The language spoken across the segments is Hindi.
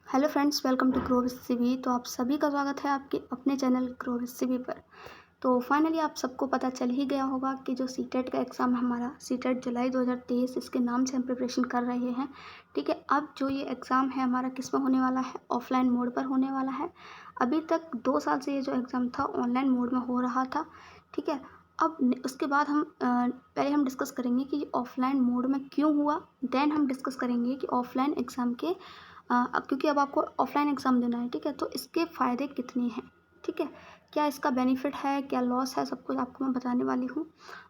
Hello friends, welcome to grow with CB. तो आप सभी का स्वागत है आपके अपने चैनल ग्रो विद सीबी पर। तो फाइनली आप सबको पता चल ही गया होगा कि जो सीटेट का एग्ज़ाम हमारा सीटेट जुलाई 2023 इसके नाम से हम प्रिपरेशन कर रहे हैं। ठीक है, अब जो ये एग्ज़ाम है हमारा किस में होने वाला है, ऑफलाइन मोड पर होने वाला है। अभी तक 2 साल से ये जो एग्ज़ाम था ऑनलाइन मोड में हो रहा था। ठीक है, अब उसके बाद हम पहले हम डिस्कस करेंगे कि ऑफलाइन मोड में क्यों हुआ। देन हम डिस्कस करेंगे कि ऑफलाइन एग्ज़ाम के अब क्योंकि अब आपको ऑफलाइन एग्ज़ाम देना है। ठीक है, तो इसके फ़ायदे कितने हैं। ठीक है, क्या इसका बेनिफिट है, क्या लॉस है, सब कुछ आपको मैं बताने वाली हूँ।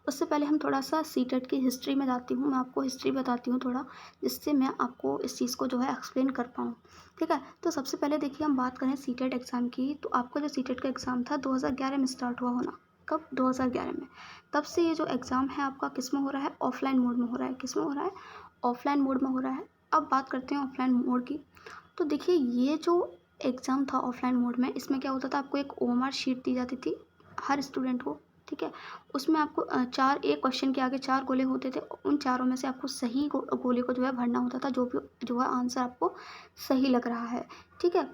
उससे पहले हम थोड़ा सा सीटेट की हिस्ट्री में जाती हूँ। मैं आपको हिस्ट्री बताती हूँ थोड़ा, जिससे मैं आपको इस चीज़ को जो है एक्सप्लेन कर पाऊँ। ठीक है, तो सबसे पहले देखिए हम बात करें सीटेट एग्ज़ाम की, तो आपका जो सीटेट का एग्ज़ाम था 2011 में स्टार्ट हुआ होना। कब? 2011 में। तब से ये जो एग्ज़ाम है आपका किस में हो रहा है, ऑफलाइन मोड में हो रहा है। किस में हो रहा है? ऑफलाइन मोड में हो रहा है। अब बात करते हैं ऑफलाइन मोड की। तो देखिए ये जो एग्ज़ाम था ऑफलाइन मोड में, इसमें क्या होता था, आपको एक ओएमआर शीट दी जाती थी हर स्टूडेंट को। ठीक है, उसमें आपको चार, एक क्वेश्चन के आगे चार गोले होते थे। उन चारों में से आपको सही गोले को जो है भरना होता था, जो है आंसर आपको सही लग रहा है। ठीक है,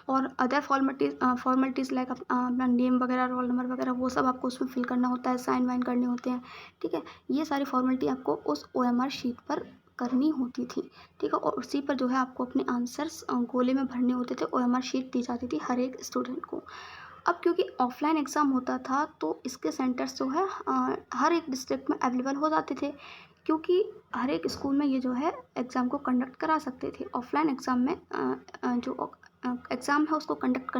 और अदर फॉर्मेलिटीज़ लाइक अपना नेम वगैरह, रोल नंबर वगैरह, वो सब आपको उसमें फिल करना होता है, साइन वाइन करने होते हैं। ठीक है, ये सारी फॉर्मेलिटी आपको उस ओएमआर शीट पर करनी होती थी। ठीक है, और उसी पर जो है आपको अपने आंसर्स गोले में भरने होते थे। ओएमआर शीट दी जाती थी हर एक स्टूडेंट को। अब क्योंकि ऑफलाइन एग्ज़ाम होता था तो इसके सेंटर्स जो है हर एक डिस्ट्रिक्ट में अवेलेबल हो जाते थे, क्योंकि हर एक स्कूल में ये जो है एग्ज़ाम को कंडक्ट करा सकते थे। ऑफलाइन एग्ज़ाम में जो एग्ज़ाम है उसको कंडक्ट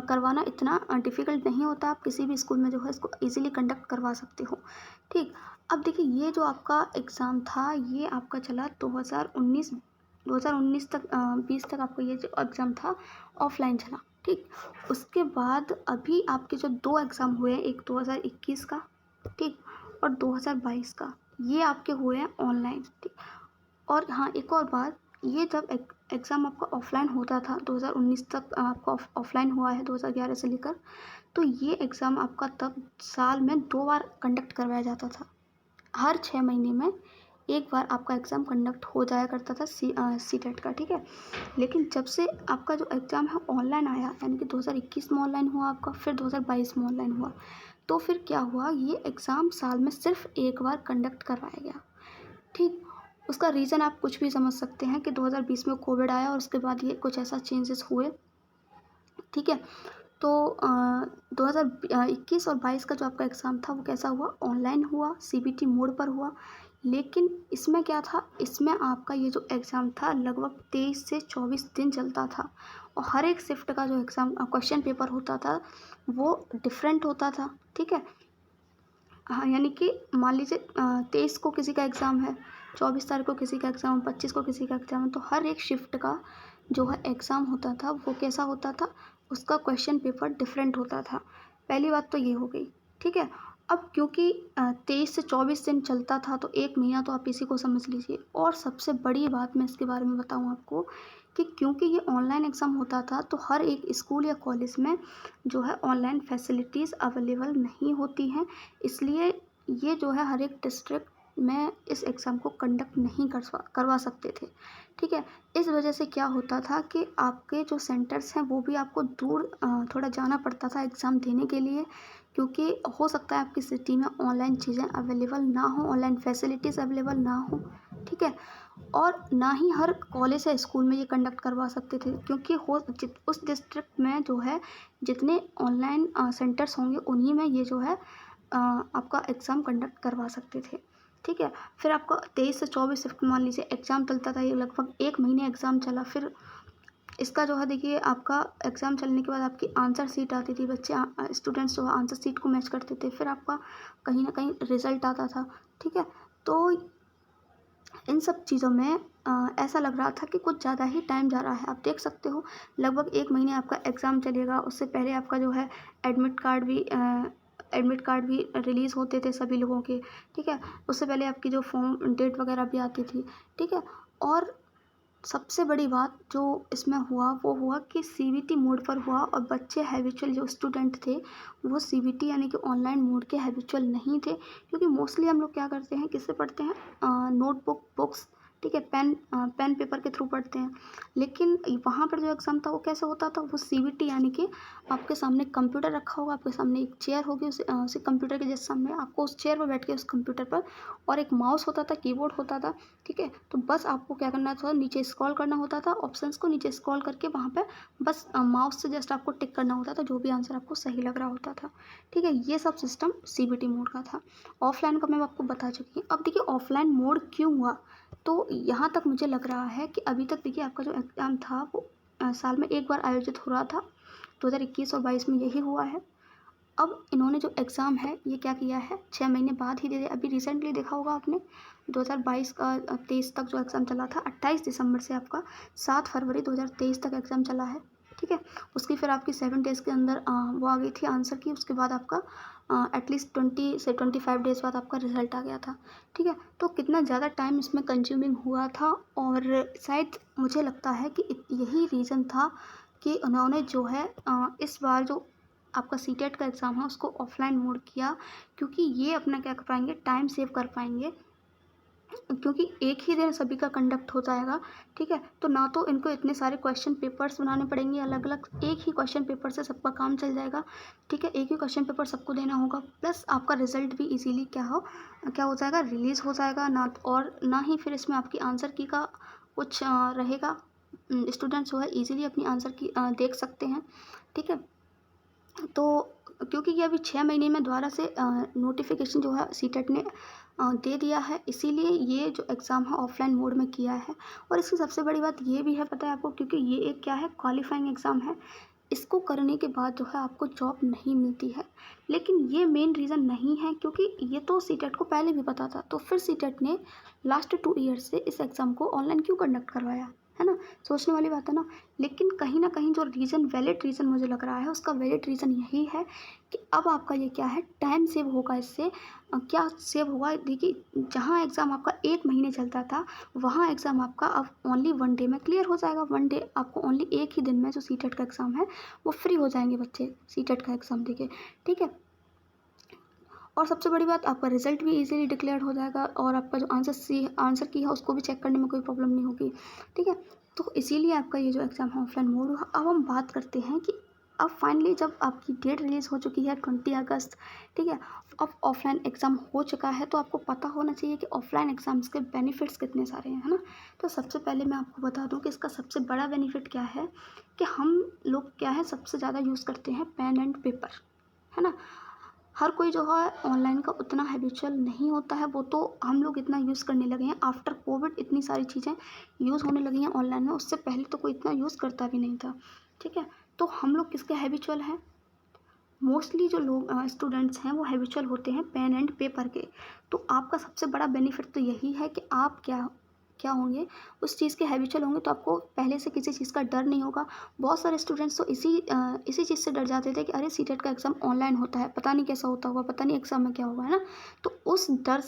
करवाना इतना डिफ़िकल्ट नहीं होता। आप किसी भी स्कूल में जो है इसको ईज़िली कंडक्ट करवा सकते हो। ठीक, अब देखिए ये जो आपका एग्ज़ाम था ये आपका चला 2019 तक, 20 तक आपका ये जो एग्ज़ाम था ऑफलाइन चला। ठीक, उसके बाद अभी आपके जो 2 एग्ज़ाम हुए हैं, एक 2021 का, ठीक, और 2022 का, ये आपके हुए हैं ऑनलाइन। ठीक, और हाँ, एक और बात, ये जब एग्ज़ाम आपका ऑफलाइन होता था 2019 तक, आपका ऑफलाइन हुआ है 2011 से लेकर, तो ये एग्ज़ाम आपका तब साल में 2 बार कंडक्ट करवाया जाता था। हर 6 महीने में 1 बार आपका एग्ज़ाम कंडक्ट हो जाया करता था सीटेट का। ठीक है, लेकिन जब से आपका जो एग्ज़ाम है ऑनलाइन आया, यानी कि 2021 में ऑनलाइन हुआ आपका, फिर 2022 में ऑनलाइन हुआ, तो फिर क्या हुआ, ये एग्ज़ाम साल में सिर्फ 1 बार कंडक्ट करवाया गया। ठीक, उसका रीज़न आप कुछ भी समझ सकते हैं कि 2020 में कोविड आया और उसके बाद ये कुछ ऐसा चेंजेस हुए। ठीक है, तो 2021 और 22 का जो आपका एग्ज़ाम था वो कैसा हुआ, ऑनलाइन हुआ, सीबीटी मोड पर हुआ। लेकिन इसमें क्या था, इसमें आपका ये जो एग्ज़ाम था लगभग 23 से 24 दिन चलता था, और हर एक शिफ्ट का जो एग्ज़ाम क्वेश्चन पेपर होता था वो डिफरेंट होता था। ठीक है, हाँ, यानी कि मान लीजिए 23 को किसी का एग्ज़ाम है, 24 तारीख को किसी का एग्ज़ाम, 25 को किसी का एग्ज़ाम है, तो हर एक शिफ्ट का जो है एग्ज़ाम होता था वो कैसा होता था, उसका क्वेश्चन पेपर डिफरेंट होता था। पहली बात तो ये हो गई। ठीक है, अब क्योंकि 23 से 24 दिन चलता था तो 1 महीना तो आप इसी को समझ लीजिए। और सबसे बड़ी बात मैं इसके बारे में बताऊँ आपको कि क्योंकि ये ऑनलाइन एग्ज़ाम होता था तो हर एक स्कूल या कॉलेज में जो है ऑनलाइन फैसिलिटीज़ अवेलेबल नहीं होती हैं, इसलिए ये जो है हर एक डिस्ट्रिक्ट में इस एग्ज़ाम को कंडक्ट नहीं करवा सकते थे। ठीक है, इस वजह से क्या होता था कि आपके जो सेंटर्स हैं वो भी आपको दूर थोड़ा जाना पड़ता था एग्ज़ाम देने के लिए, क्योंकि हो सकता है आपकी सिटी में ऑनलाइन चीज़ें अवेलेबल ना हो, ऑनलाइन फैसिलिटीज़ अवेलेबल ना हो। ठीक है, और ना ही हर कॉलेज या स्कूल में ये कंडक्ट करवा सकते थे, क्योंकि उस डिस्ट्रिक्ट में जो है जितने ऑनलाइन सेंटर्स होंगे उन्हीं में ये जो है आपका एग्ज़ाम कंडक्ट करवा सकते थे। ठीक है, फिर आपका 23 से 24 शिफ्ट मान लीजिए एग्ज़ाम चलता था, ये लगभग 1 महीने एग्ज़ाम चला। फिर इसका जो है देखिए आपका एग्ज़ाम चलने के बाद आपकी आंसर शीट आती थी, बच्चे स्टूडेंट्स जो है आंसर शीट को मैच करते थे, फिर आपका कहीं न कहीं रिज़ल्ट आता था। ठीक है, तो इन सब चीज़ों में ऐसा लग रहा था कि कुछ ज़्यादा ही टाइम जा रहा है। आप देख सकते हो लगभग 1 महीने आपका एग्ज़ाम चलेगा, उससे पहले आपका जो है एडमिट कार्ड भी रिलीज़ होते थे सभी लोगों के। ठीक है, उससे पहले आपकी जो फॉर्म डेट वगैरह भी आती थी। ठीक है, और सबसे बड़ी बात जो इसमें हुआ वो हुआ कि सीबीटी मोड पर हुआ, और बच्चे हैबिचुअल जो स्टूडेंट थे वो सीबीटी यानी कि ऑनलाइन मोड के हैबिचुअल नहीं थे, क्योंकि मोस्टली हम लोग क्या करते हैं, किससे पढ़ते हैं, नोटबुक बुक्स। ठीक है, पेन पेपर के थ्रू पढ़ते हैं। लेकिन वहाँ पर जो एग्ज़ाम था वो कैसे होता था, वो सीबीटी यानी कि आपके सामने कंप्यूटर रखा होगा, आपके सामने एक चेयर होगी, उसी कंप्यूटर के जस्ट सामने आपको उस चेयर पर बैठ के उस कंप्यूटर पर, और एक माउस होता था, कीबोर्ड होता था, ठीक है। तो बस आपको क्या करना था, नीचे स्क्रॉल करना होता था, ऑप्शंस को नीचे स्क्रॉल करके वहाँ पे बस माउस से जस्ट आपको टिक करना होता था जो भी आंसर आपको सही लग रहा होता था, ठीक है। ये सब सिस्टम सीबीटी मोड का था। ऑफलाइन का मैं आपको बता चुकी हूँ। अब देखिए ऑफलाइन मोड क्यों हुआ, तो यहाँ तक मुझे लग रहा है कि अभी तक देखिए आपका जो एग्ज़ाम था वो साल में एक बार आयोजित हो रहा था, 2021 और 22 में यही हुआ है। अब इन्होंने जो एग्ज़ाम है ये क्या किया है, 6 महीने बाद ही दे दिया। अभी रिसेंटली देखा होगा आपने 2022 का 23 तक जो एग्ज़ाम चला था, 28 दिसंबर से आपका 7 फरवरी 2023 तक एग्ज़ाम चला है, ठीक है। उसकी फिर आपकी 7 डेज़ के अंदर वो आ गई थी आंसर की, उसके बाद आपका एटलीस्ट 20 से 25 डेज़ बाद आपका रिज़ल्ट आ गया था, ठीक है। तो कितना ज़्यादा टाइम इसमें कंज्यूमिंग हुआ था, और शायद मुझे लगता है कि यही रीज़न था कि उन्होंने जो है इस बार जो आपका सीटेट का एग्ज़ाम है उसको ऑफलाइन मोड किया, क्योंकि ये अपना क्या कर पाएंगे, टाइम सेव कर पाएंगे, क्योंकि एक ही दिन सभी का कंडक्ट हो जाएगा, ठीक है। तो ना तो इनको इतने सारे क्वेश्चन पेपर्स बनाने पड़ेंगे अलग अलग, एक ही क्वेश्चन पेपर से सबका काम चल जाएगा, ठीक है। एक ही क्वेश्चन पेपर सबको देना होगा, प्लस आपका रिजल्ट भी इजीली क्या हो जाएगा, रिलीज़ हो जाएगा ना, और ना ही फिर इसमें आपकी आंसर की का कुछ रहेगा। स्टूडेंट्स जो है ईजिली अपनी आंसर की देख सकते हैं, ठीक है। तो क्योंकि ये अभी 6 महीने में दोबारा से नोटिफिकेशन जो है सीटेट ने दे दिया है, इसीलिए ये जो एग्ज़ाम है ऑफलाइन मोड में किया है। और इसकी सबसे बड़ी बात ये भी है, पता है आपको, क्योंकि ये एक क्या है, क्वालिफाइंग एग्ज़ाम है। इसको करने के बाद जो है आपको जॉब नहीं मिलती है। लेकिन ये मेन रीज़न नहीं है, क्योंकि ये तो सीटेट को पहले भी पता था, तो फिर सीटेट ने लास्ट 2 ईयर्स से इस एग्ज़ाम को ऑनलाइन क्यों कंडक्ट करवाया, है ना? सोचने वाली बात है ना। लेकिन कहीं न कहीं जो रीज़न, वैलिड रीज़न मुझे लग रहा है, उसका वैलिड रीज़न यही है कि अब आपका ये क्या है, टाइम सेव होगा इससे। क्या सेव होगा, देखिए जहाँ एग्ज़ाम आपका 1 महीने चलता था, वहाँ एग्ज़ाम आपका अब ओनली 1 डे में क्लियर हो जाएगा। 1 डे आपको ओनली एक ही दिन में जो सीटेट का एग्ज़ाम है वो फ्री हो जाएंगे बच्चे सीटेट का एग्ज़ाम देके, ठीक है। और सबसे बड़ी बात, आपका रिजल्ट भी इजीली डिक्लेयर हो जाएगा, और आपका जो आंसर की है उसको भी चेक करने में कोई प्रॉब्लम नहीं होगी, ठीक है। तो इसीलिए आपका ये जो एग्ज़ाम है ऑफलाइन मोड हुआ। अब हम बात करते हैं कि अब फाइनली जब आपकी डेट रिलीज़ हो चुकी है 20 अगस्त, ठीक है, अब ऑफलाइन एग्ज़ाम हो चुका है, तो आपको पता होना चाहिए कि ऑफलाइन एग्ज़ाम्स के बेनिफिट्स कितने सारे हैं, है ना। तो सबसे पहले मैं आपको बता दूं कि इसका सबसे बड़ा बेनिफिट क्या है, कि हम लोग क्या है, सबसे ज़्यादा यूज़ करते हैं पेन एंड पेपर, है ना। हर कोई जो है ऑनलाइन का उतना हैबिचुअल नहीं होता है, वो तो हम लोग इतना यूज़ करने लगे हैं आफ्टर कोविड, इतनी सारी चीज़ें यूज़ होने लगी हैं ऑनलाइन में, उससे पहले तो कोई इतना यूज़ करता भी नहीं था, ठीक है। तो हम लोग किसके हैबिचुअल हैं, मोस्टली जो लोग स्टूडेंट्स हैं वो हैबिचुअल होते हैं पेन एंड पेपर के। तो आपका सबसे बड़ा बेनिफिट तो यही है कि आप क्या क्या होंगे, उस चीज़ के हैबिचुअल होंगे, तो आपको पहले से किसी चीज़ का डर नहीं होगा। बहुत सारे स्टूडेंट्स तो इसी चीज़ से डर जाते थे कि अरे सीटेट का एग्ज़ाम ऑनलाइन होता है, पता नहीं कैसा होता होगा, पता नहीं एग्ज़ाम में क्या होगा, है ना। तो उस डर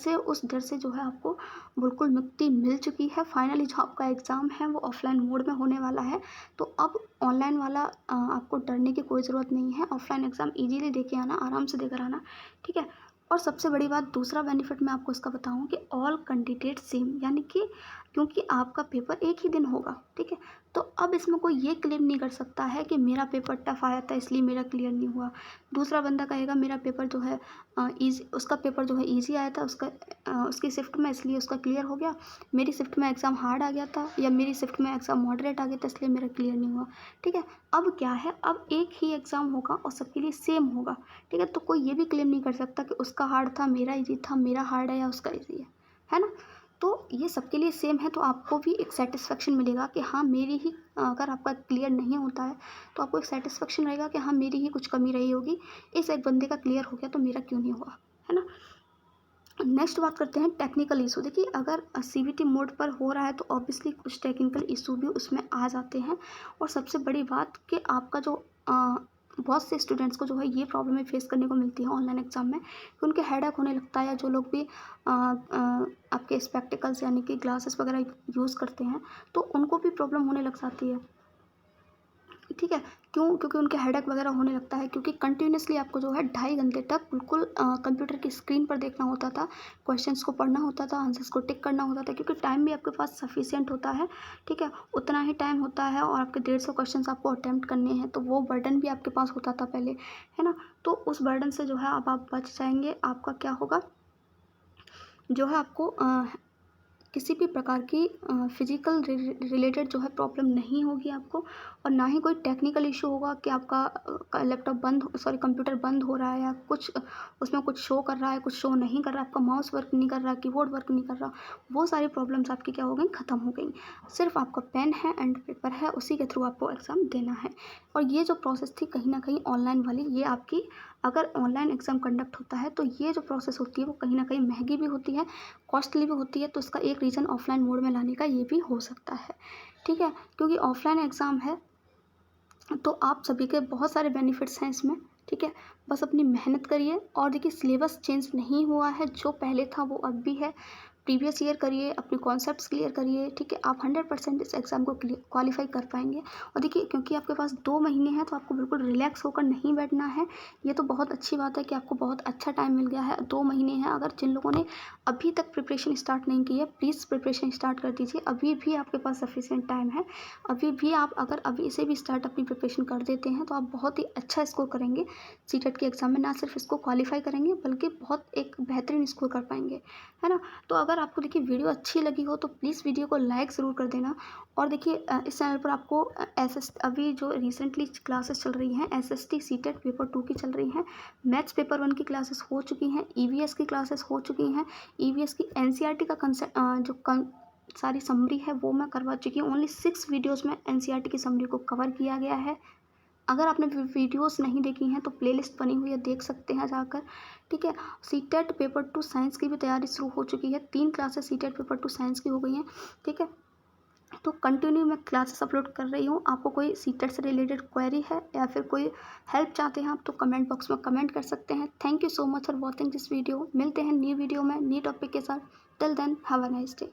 से जो है आपको बिल्कुल मुक्ति मिल चुकी है। फाइनली जो आपका एग्ज़ाम है वो ऑफलाइन मोड में होने वाला है, तो अब ऑनलाइन वाला आपको डरने की कोई ज़रूरत नहीं है। ऑफलाइन एग्ज़ाम ईज़िली दे के आना, आराम से देकर आना, ठीक है। और सबसे बड़ी बात, दूसरा बेनिफिट मैं आपको इसका बताऊँ कि ऑल कैंडिडेट सेम, यानी कि क्योंकि आपका पेपर एक ही दिन होगा, ठीक है। तो अब इसमें कोई ये क्लेम नहीं कर सकता है कि मेरा पेपर टफ आया था इसलिए मेरा क्लियर नहीं हुआ। दूसरा बंदा कहेगा मेरा पेपर जो है उसका पेपर जो है ईज़ी आया था, उसकी शिफ्ट में, इसलिए उसका क्लियर हो गया। मेरी शिफ्ट में एग्ज़ाम हार्ड आ गया था, या मेरी शिफ्ट में एग्ज़ाम मॉडरेट आ गया था, इसलिए मेरा क्लियर नहीं हुआ, ठीक है। अब क्या है, अब एक ही एग्ज़ाम होगा और सबके लिए सेम होगा, ठीक है। तो कोई ये भी क्लेम नहीं कर सकता कि उसका हार्ड था, मेरा ईज़ी था, मेरा हार्ड है या उसका ईज़ी है ना। तो ये सबके लिए सेम है, तो आपको भी एक सेटिस्फेक्शन मिलेगा कि हाँ मेरी ही, अगर आपका क्लियर नहीं होता है तो आपको एक सेटिस्फेक्शन रहेगा कि हाँ मेरी ही कुछ कमी रही होगी, इस एक बंदे का क्लियर हो गया तो मेरा क्यों नहीं हुआ, है ना। नेक्स्ट बात करते हैं टेक्निकल इशू। देखिए अगर सीबीटी मोड पर हो रहा है तो ऑब्वियसली कुछ टेक्निकल इशू भी उसमें आ जाते हैं, और सबसे बड़ी बात कि आपका जो बहुत से स्टूडेंट्स को जो है ये प्रॉब्लमें फेस करने को मिलती है ऑनलाइन एग्जाम में, कि उनके हेडेक होने लगता है, या जो लोग भी आपके स्पेक्टिकल्स यानी कि ग्लासेस वगैरह यूज़ करते हैं तो उनको भी प्रॉब्लम होने लग जाती है। ठीक है। क्यों? क्योंकि उनके हेडेक वगैरह होने लगता है, क्योंकि कंटिन्यूअसली आपको जो है 2.5 घंटे तक बिल्कुल कंप्यूटर की स्क्रीन पर देखना होता था, क्वेश्चंस को पढ़ना होता था, आंसर्स को टिक करना होता था, क्योंकि टाइम भी आपके पास सफिशिएंट होता है, ठीक है, उतना ही टाइम होता है और आपके 150 क्वेश्चंस आपको अटेम्प्ट करने हैं, तो वो बर्डन भी आपके पास होता था पहले, है ना। तो उस बर्डन से जो है अब आप बच जाएंगे। आपका क्या होगा, जो है आपको किसी भी प्रकार की फिजिकल रिलेटेड जो है प्रॉब्लम नहीं होगी आपको, और ना ही कोई टेक्निकल इशू होगा कि आपका लैपटॉप कंप्यूटर बंद हो रहा है, या कुछ उसमें कुछ शो कर रहा है, कुछ शो नहीं कर रहा है, आपका माउस वर्क नहीं कर रहा, कीबोर्ड वर्क नहीं कर रहा। वो सारी प्रॉब्लम्स आपकी क्या हो गई, ख़त्म हो गई। सिर्फ आपका पेन है एंड पेपर है, उसी के थ्रू आपको एग्ज़ाम देना है। और ये जो प्रोसेस थी कहीं ना कहीं ऑनलाइन वाली, ये आपकी, अगर ऑनलाइन एग्ज़ाम कंडक्ट होता है तो ये जो प्रोसेस होती है वो कहीं ना कहीं महंगी भी होती है, कॉस्टली भी होती है। तो इसका एक रीज़न ऑफलाइन मोड में लाने का ये भी हो सकता है, ठीक है। क्योंकि ऑफलाइन एग्ज़ाम है तो आप सभी के बहुत सारे बेनिफिट्स हैं इसमें, ठीक है। बस अपनी मेहनत करिए, और देखिए सिलेबस चेंज नहीं हुआ है, जो पहले था वो अब भी है। प्रीवियस ईयर करिए, अपने कॉन्सेप्ट्स क्लियर करिए, ठीक है। आप 100% इस एग्ज़ाम को क्वालिफाई कर पाएंगे। और देखिए क्योंकि आपके पास 2 महीने हैं तो आपको बिल्कुल रिलैक्स होकर नहीं बैठना है। ये तो बहुत अच्छी बात है कि आपको बहुत अच्छा टाइम मिल गया है, 2 महीने हैं। अगर जिन लोगों ने अभी तक प्रिपरेशन स्टार्ट नहीं की है, प्लीज़ प्रिपरेशन स्टार्ट कर दीजिए, अभी भी आपके पास सफिशिएंट टाइम है। अभी भी आप अगर अभी से भी स्टार्ट अपनी प्रिपरेशन कर देते हैं तो आप बहुत ही अच्छा स्कोर करेंगे सीटेट के एग्ज़ाम में। ना सिर्फ इसको क्वालिफाई करेंगे बल्कि बहुत एक बेहतरीन स्कोर कर पाएंगे, है ना। तो अगर आपको देखिए वीडियो अच्छी लगी हो तो प्लीज़ वीडियो को लाइक ज़रूर कर देना। और देखिए इस चैनल पर आपको अभी जो रिसेंटली क्लासेस चल रही हैं, SST सीटेट पेपर 2 की चल रही हैं, मैथ्स पेपर 1 की क्लासेस हो चुकी हैं, EVS की क्लासेस हो चुकी हैं, EVS की NCERT का सारी समरी है वो मैं करवा चुकी हूँ। ओनली 6 वीडियोज़ में NCERT की समरी को कवर किया गया है। अगर आपने वीडियोस नहीं देखी हैं तो प्लेलिस्ट बनी हुई है, देख सकते हैं जाकर, ठीक है। सीटेट पेपर 2 साइंस की भी तैयारी शुरू हो चुकी है, 3 क्लासेस सीटेट पेपर 2 साइंस की हो गई हैं, ठीक है। तो कंटिन्यू मैं क्लासेस अपलोड कर रही हूँ। आपको कोई सीटेट से रिलेटेड क्वेरी है या फिर कोई हेल्प चाहते हैं आप, तो कमेंट बॉक्स में कमेंट कर सकते हैं। Thank you so much for watching this video. मिलते हैं न्यू वीडियो में न्यू टॉपिक के साथ। Till then have a nice day.